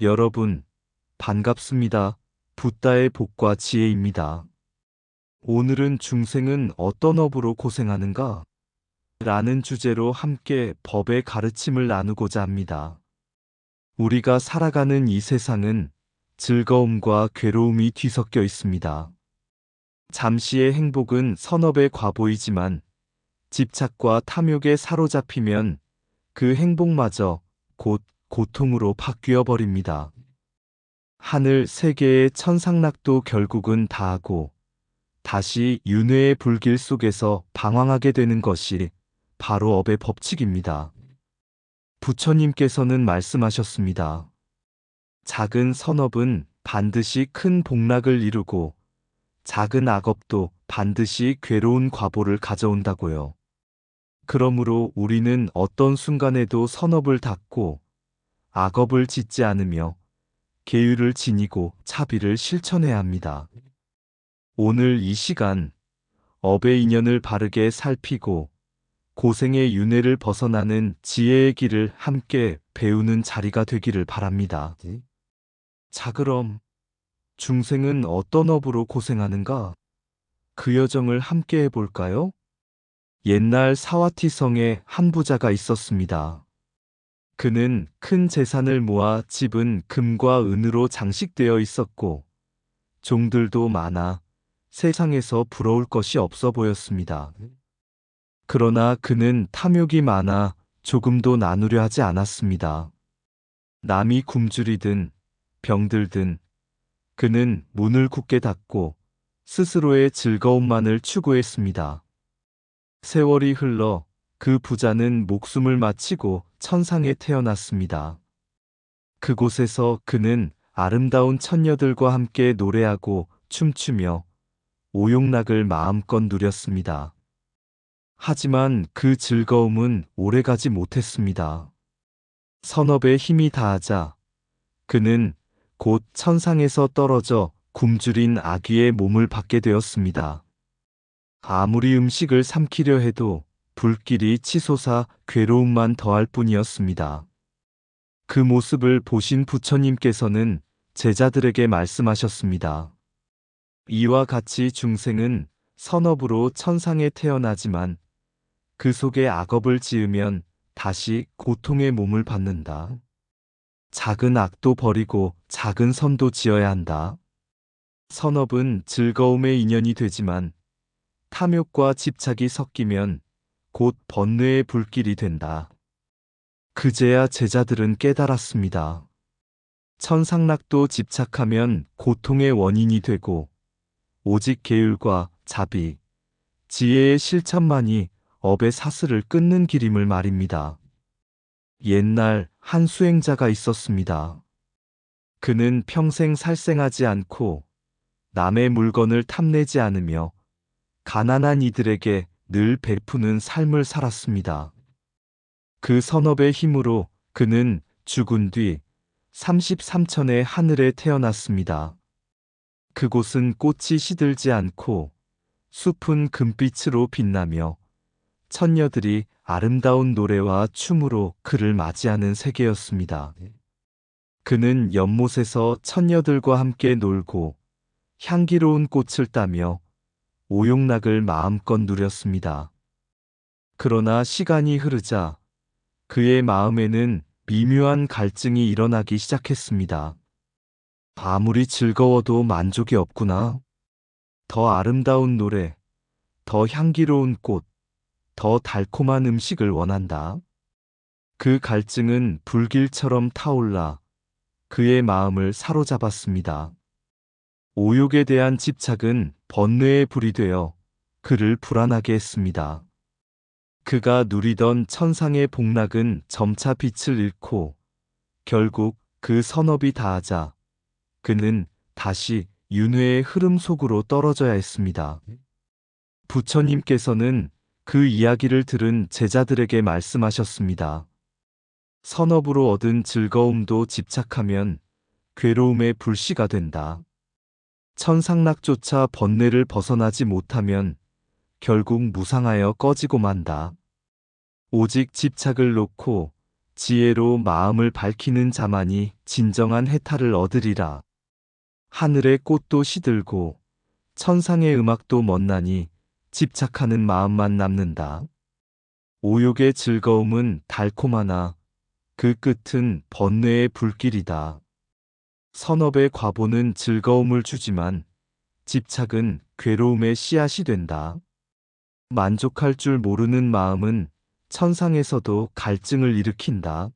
여러분, 반갑습니다. 붓다의 복과 지혜입니다. 오늘은 중생은 어떤 업으로 고생하는가? 라는 주제로 함께 법의 가르침을 나누고자 합니다. 우리가 살아가는 이 세상은 즐거움과 괴로움이 뒤섞여 있습니다. 잠시의 행복은 선업에 과보이지만 집착과 탐욕에 사로잡히면 그 행복마저 곧 고통으로 바뀌어 버립니다. 하늘 세계의 천상락도 결국은 다하고 다시 윤회의 불길 속에서 방황하게 되는 것이 바로 업의 법칙입니다. 부처님께서는 말씀하셨습니다. 작은 선업은 반드시 큰 복락을 이루고 작은 악업도 반드시 괴로운 과보를 가져온다고요. 그러므로 우리는 어떤 순간에도 선업을 닦고 악업을 짓지 않으며 계율을 지니고 차비를 실천해야 합니다. 오늘 이 시간 업의 인연을 바르게 살피고 고생의 윤회를 벗어나는 지혜의 길을 함께 배우는 자리가 되기를 바랍니다. 자, 그럼 중생은 어떤 업으로 고생하는가? 그 여정을 함께 해볼까요? 옛날 사와티성에 한 부자가 있었습니다. 그는 큰 재산을 모아 집은 금과 은으로 장식되어 있었고 종들도 많아 세상에서 부러울 것이 없어 보였습니다. 그러나 그는 탐욕이 많아 조금도 나누려 하지 않았습니다. 남이 굶주리든 병들든 그는 문을 굳게 닫고 스스로의 즐거움만을 추구했습니다. 세월이 흘러 그 부자는 목숨을 마치고 천상에 태어났습니다. 그곳에서 그는 아름다운 처녀들과 함께 노래하고 춤추며 오욕락을 마음껏 누렸습니다. 하지만 그 즐거움은 오래가지 못했습니다. 선업에 힘이 다하자 그는 곧 천상에서 떨어져 굶주린 아귀의 몸을 받게 되었습니다. 아무리 음식을 삼키려 해도 불길이 치솟아 괴로움만 더할 뿐이었습니다. 그 모습을 보신 부처님께서는 제자들에게 말씀하셨습니다. 이와 같이 중생은 선업으로 천상에 태어나지만 그 속에 악업을 지으면 다시 고통의 몸을 받는다. 작은 악도 버리고 작은 선도 지어야 한다. 선업은 즐거움의 인연이 되지만 탐욕과 집착이 섞이면 곧 번뇌의 불길이 된다. 그제야 제자들은 깨달았습니다. 천상락도 집착하면 고통의 원인이 되고 오직 계율과 자비, 지혜의 실천만이 업의 사슬을 끊는 길임을 말입니다. 옛날 한 수행자가 있었습니다. 그는 평생 살생하지 않고 남의 물건을 탐내지 않으며 가난한 이들에게 늘 베푸는 삶을 살았습니다. 그 선업의 힘으로 그는 죽은 뒤 33천의 하늘에 태어났습니다. 그곳은 꽃이 시들지 않고 숲은 금빛으로 빛나며 천녀들이 아름다운 노래와 춤으로 그를 맞이하는 세계였습니다. 그는 연못에서 천녀들과 함께 놀고 향기로운 꽃을 따며 오욕락을 마음껏 누렸습니다. 그러나 시간이 흐르자 그의 마음에는 미묘한 갈증이 일어나기 시작했습니다. 아무리 즐거워도 만족이 없구나. 더 아름다운 노래, 더 향기로운 꽃, 더 달콤한 음식을 원한다. 그 갈증은 불길처럼 타올라 그의 마음을 사로잡았습니다. 오욕에 대한 집착은 번뇌의 불이 되어 그를 불안하게 했습니다. 그가 누리던 천상의 복락은 점차 빛을 잃고 결국 그 선업이 다하자 그는 다시 윤회의 흐름 속으로 떨어져야 했습니다. 부처님께서는 그 이야기를 들은 제자들에게 말씀하셨습니다. 선업으로 얻은 즐거움도 집착하면 괴로움의 불씨가 된다. 천상락조차 번뇌를 벗어나지 못하면 결국 무상하여 꺼지고 만다. 오직 집착을 놓고 지혜로 마음을 밝히는 자만이 진정한 해탈을 얻으리라. 하늘의 꽃도 시들고 천상의 음악도 멎나니 집착하는 마음만 남는다. 오욕의 즐거움은 달콤하나 그 끝은 번뇌의 불길이다. 선업의 과보는 즐거움을 주지만 집착은 괴로움의 씨앗이 된다. 만족할 줄 모르는 마음은 천상에서도 갈증을 일으킨다.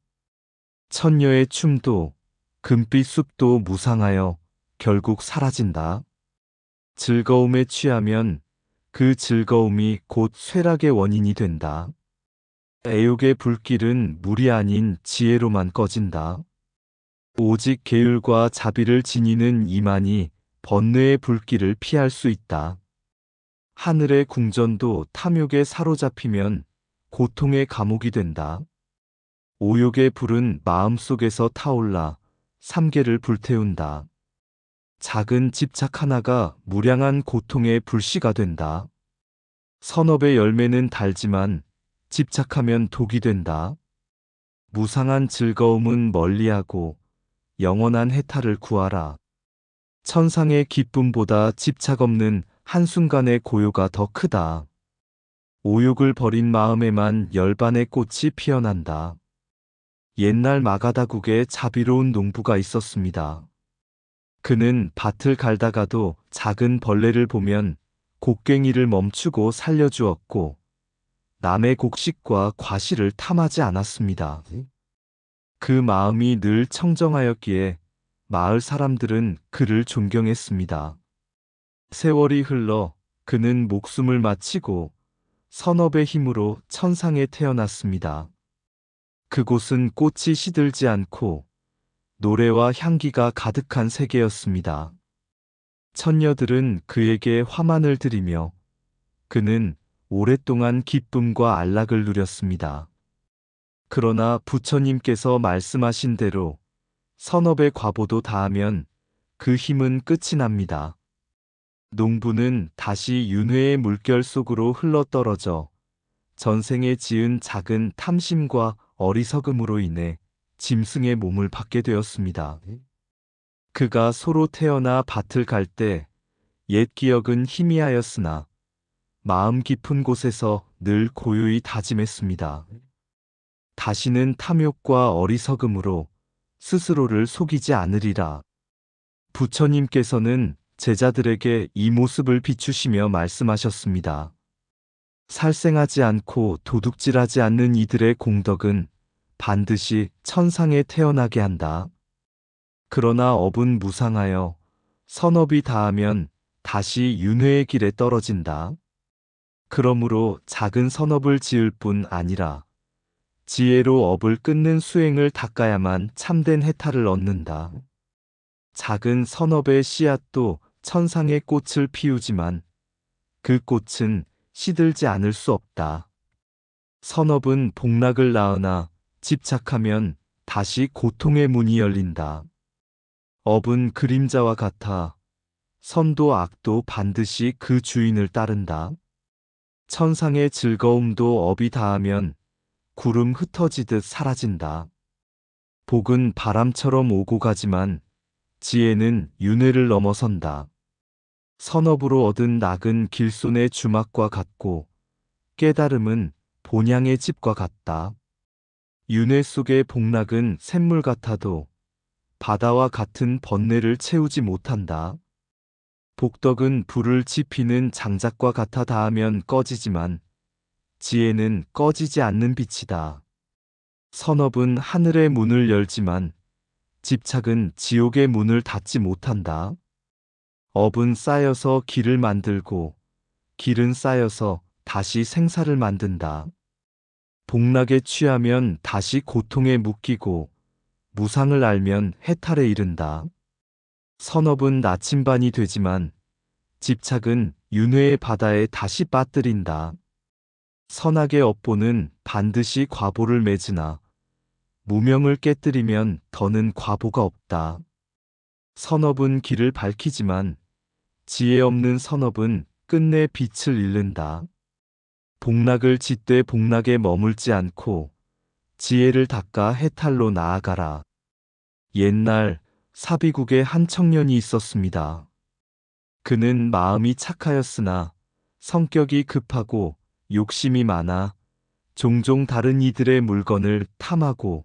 천녀의 춤도 금빛 숲도 무상하여 결국 사라진다. 즐거움에 취하면 그 즐거움이 곧 쇠락의 원인이 된다. 애욕의 불길은 물이 아닌 지혜로만 꺼진다. 오직 계율과 자비를 지니는 이만이 번뇌의 불길을 피할 수 있다. 하늘의 궁전도 탐욕에 사로잡히면 고통의 감옥이 된다. 오욕의 불은 마음속에서 타올라 삼계를 불태운다. 작은 집착 하나가 무량한 고통의 불씨가 된다. 선업의 열매는 달지만 집착하면 독이 된다. 무상한 즐거움은 멀리하고 영원한 해탈을 구하라. 천상의 기쁨보다 집착 없는 한순간의 고요가 더 크다. 오욕을 버린 마음에만 열반의 꽃이 피어난다. 옛날 마가다국에 자비로운 농부가 있었습니다. 그는 밭을 갈다가도 작은 벌레를 보면 곡괭이를 멈추고 살려주었고 남의 곡식과 과실을 탐하지 않았습니다. 그 마음이 늘 청정하였기에 마을 사람들은 그를 존경했습니다. 세월이 흘러 그는 목숨을 마치고 선업의 힘으로 천상에 태어났습니다. 그곳은 꽃이 시들지 않고 노래와 향기가 가득한 세계였습니다. 천녀들은 그에게 화만을 드리며 그는 오랫동안 기쁨과 안락을 누렸습니다. 그러나 부처님께서 말씀하신 대로 선업의 과보도 다하면 그 힘은 끝이 납니다. 농부는 다시 윤회의 물결 속으로 흘러떨어져 전생에 지은 작은 탐심과 어리석음으로 인해 짐승의 몸을 받게 되었습니다. 그가 소로 태어나 밭을 갈 때 옛 기억은 희미하였으나 마음 깊은 곳에서 늘 고요히 다짐했습니다. 다시는 탐욕과 어리석음으로 스스로를 속이지 않으리라. 부처님께서는 제자들에게 이 모습을 비추시며 말씀하셨습니다. 살생하지 않고 도둑질하지 않는 이들의 공덕은 반드시 천상에 태어나게 한다. 그러나 업은 무상하여 선업이 다하면 다시 윤회의 길에 떨어진다. 그러므로 작은 선업을 지을 뿐 아니라 지혜로 업을 끊는 수행을 닦아야만 참된 해탈을 얻는다. 작은 선업의 씨앗도 천상의 꽃을 피우지만 그 꽃은 시들지 않을 수 없다. 선업은 복락을 낳으나 집착하면 다시 고통의 문이 열린다. 업은 그림자와 같아 선도 악도 반드시 그 주인을 따른다. 천상의 즐거움도 업이 닿으면 구름 흩어지듯 사라진다. 복은 바람처럼 오고 가지만 지혜는 윤회를 넘어선다. 선업으로 얻은 낙은 길손의 주막과 같고 깨달음은 본향의 집과 같다. 윤회 속의 복락은 샘물 같아도 바다와 같은 번뇌를 채우지 못한다. 복덕은 불을 지피는 장작과 같아 닿으면 꺼지지만 지혜는 꺼지지 않는 빛이다. 선업은 하늘의 문을 열지만 집착은 지옥의 문을 닫지 못한다. 업은 쌓여서 길을 만들고 길은 쌓여서 다시 생사를 만든다. 복락에 취하면 다시 고통에 묶이고 무상을 알면 해탈에 이른다. 선업은 나침반이 되지만 집착은 윤회의 바다에 다시 빠뜨린다. 선악의 업보는 반드시 과보를 맺으나 무명을 깨뜨리면 더는 과보가 없다. 선업은 길을 밝히지만 지혜 없는 선업은 끝내 빛을 잃는다. 복락을 짓되 복락에 머물지 않고 지혜를 닦아 해탈로 나아가라. 옛날 사비국에 한 청년이 있었습니다. 그는 마음이 착하였으나 성격이 급하고 욕심이 많아 종종 다른 이들의 물건을 탐하고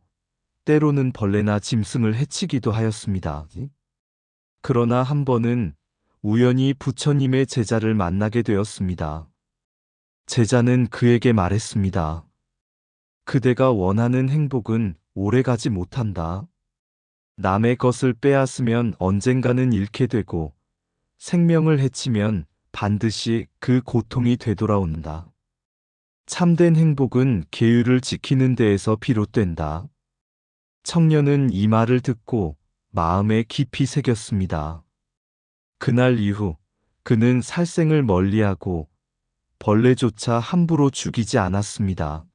때로는 벌레나 짐승을 해치기도 하였습니다. 그러나 한 번은 우연히 부처님의 제자를 만나게 되었습니다. 제자는 그에게 말했습니다. 그대가 원하는 행복은 오래가지 못한다. 남의 것을 빼앗으면 언젠가는 잃게 되고 생명을 해치면 반드시 그 고통이 되돌아온다. 참된 행복은 계율을 지키는 데에서 비롯된다. 청년은 이 말을 듣고 마음에 깊이 새겼습니다. 그날 이후 그는 살생을 멀리하고 벌레조차 함부로 죽이지 않았습니다.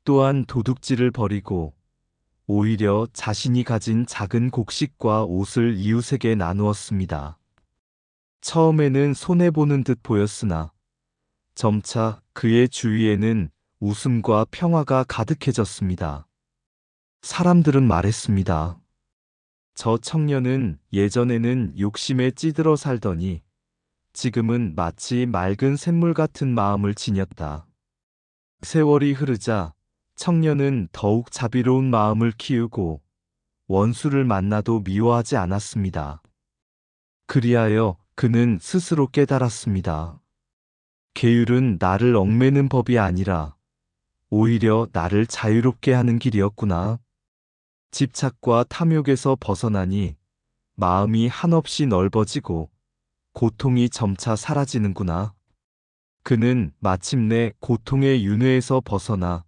또한 도둑질을 버리고 오히려 자신이 가진 작은 곡식과 옷을 이웃에게 나누었습니다. 처음에는 손해보는 듯 보였으나 점차 그의 주위에는 웃음과 평화가 가득해졌습니다. 사람들은 말했습니다. 저 청년은 예전에는 욕심에 찌들어 살더니 지금은 마치 맑은 샘물 같은 마음을 지녔다. 세월이 흐르자 청년은 더욱 자비로운 마음을 키우고 원수를 만나도 미워하지 않았습니다. 그리하여 그는 스스로 깨달았습니다. 계율은 나를 얽매는 법이 아니라 오히려 나를 자유롭게 하는 길이었구나. 집착과 탐욕에서 벗어나니 마음이 한없이 넓어지고 고통이 점차 사라지는구나. 그는 마침내 고통의 윤회에서 벗어나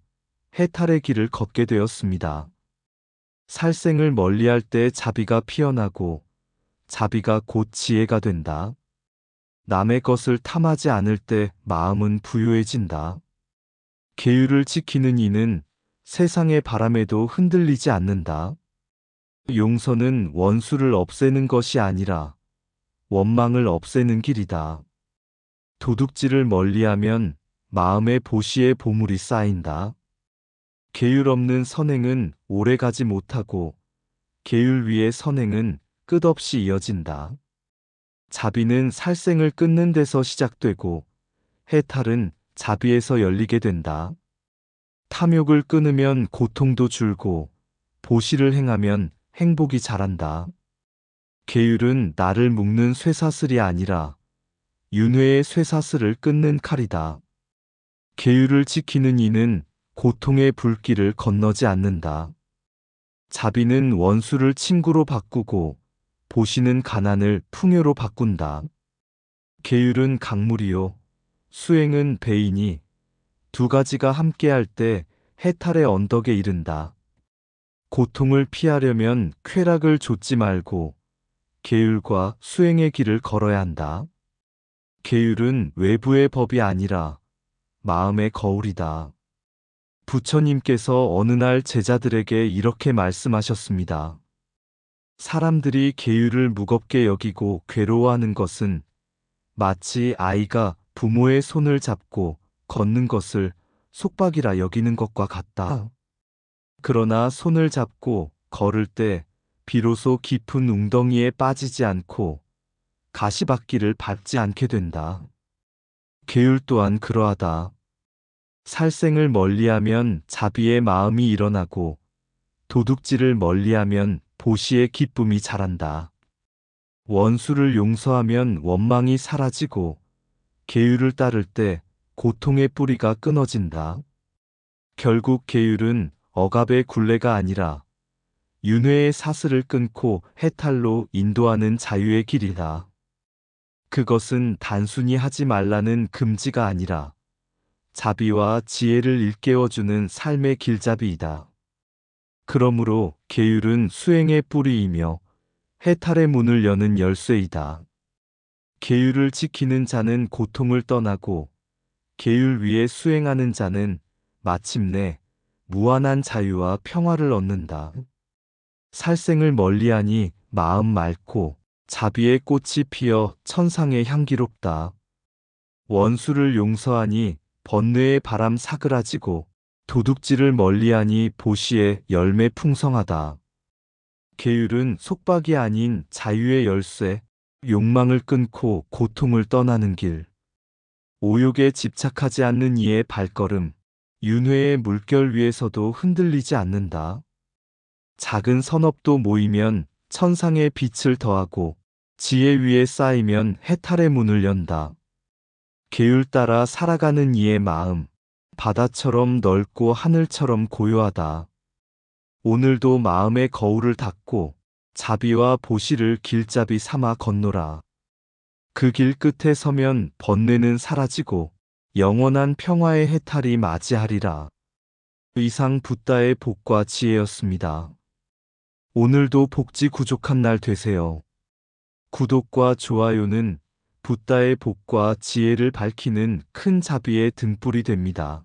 해탈의 길을 걷게 되었습니다. 살생을 멀리할 때 자비가 피어나고 자비가 곧 지혜가 된다. 남의 것을 탐하지 않을 때 마음은 부유해진다. 계율을 지키는 이는 세상의 바람에도 흔들리지 않는다. 용서는 원수를 없애는 것이 아니라 원망을 없애는 길이다. 도둑질을 멀리하면 마음의 보시에 보물이 쌓인다. 계율 없는 선행은 오래가지 못하고 계율 위의 선행은 끝없이 이어진다. 자비는 살생을 끊는 데서 시작되고 해탈은 자비에서 열리게 된다. 탐욕을 끊으면 고통도 줄고 보시를 행하면 행복이 자란다. 계율은 나를 묶는 쇠사슬이 아니라 윤회의 쇠사슬을 끊는 칼이다. 계율을 지키는 이는 고통의 불길을 건너지 않는다. 자비는 원수를 친구로 바꾸고 보시는 가난을 풍요로 바꾼다. 계율은 강물이요 수행은 배이니 두 가지가 함께할 때 해탈의 언덕에 이른다. 고통을 피하려면 쾌락을 좇지 말고 계율과 수행의 길을 걸어야 한다. 계율은 외부의 법이 아니라 마음의 거울이다. 부처님께서 어느 날 제자들에게 이렇게 말씀하셨습니다. 사람들이 계율을 무겁게 여기고 괴로워하는 것은 마치 아이가 부모의 손을 잡고 걷는 것을 속박이라 여기는 것과 같다. 그러나 손을 잡고 걸을 때 비로소 깊은 웅덩이에 빠지지 않고 가시밭길을 밟지 않게 된다. 계율 또한 그러하다. 살생을 멀리하면 자비의 마음이 일어나고 도둑질을 멀리하면 보시의 기쁨이 자란다. 원수를 용서하면 원망이 사라지고 계율을 따를 때 고통의 뿌리가 끊어진다. 결국 계율은 억압의 굴레가 아니라 윤회의 사슬을 끊고 해탈로 인도하는 자유의 길이다. 그것은 단순히 하지 말라는 금지가 아니라 자비와 지혜를 일깨워주는 삶의 길잡이이다. 그러므로 계율은 수행의 뿌리이며 해탈의 문을 여는 열쇠이다. 계율을 지키는 자는 고통을 떠나고 계율 위에 수행하는 자는 마침내 무한한 자유와 평화를 얻는다. 살생을 멀리하니 마음 맑고 자비의 꽃이 피어 천상에 향기롭다. 원수를 용서하니 번뇌의 바람 사그라지고 도둑질을 멀리하니 보시에 열매 풍성하다. 계율은 속박이 아닌 자유의 열쇠, 욕망을 끊고 고통을 떠나는 길. 오욕에 집착하지 않는 이의 발걸음, 윤회의 물결 위에서도 흔들리지 않는다. 작은 선업도 모이면 천상의 빛을 더하고 지혜 위에 쌓이면 해탈의 문을 연다. 계율 따라 살아가는 이의 마음, 바다처럼 넓고 하늘처럼 고요하다. 오늘도 마음의 거울을 닫고 자비와 보시를 길잡이 삼아 건노라. 그 길 끝에 서면 번뇌는 사라지고 영원한 평화의 해탈이 맞이하리라. 이상 붓다의 복과 지혜였습니다. 오늘도 복지 구족한 날 되세요. 구독과 좋아요는 붓다의 복과 지혜를 밝히는 큰 자비의 등불이 됩니다.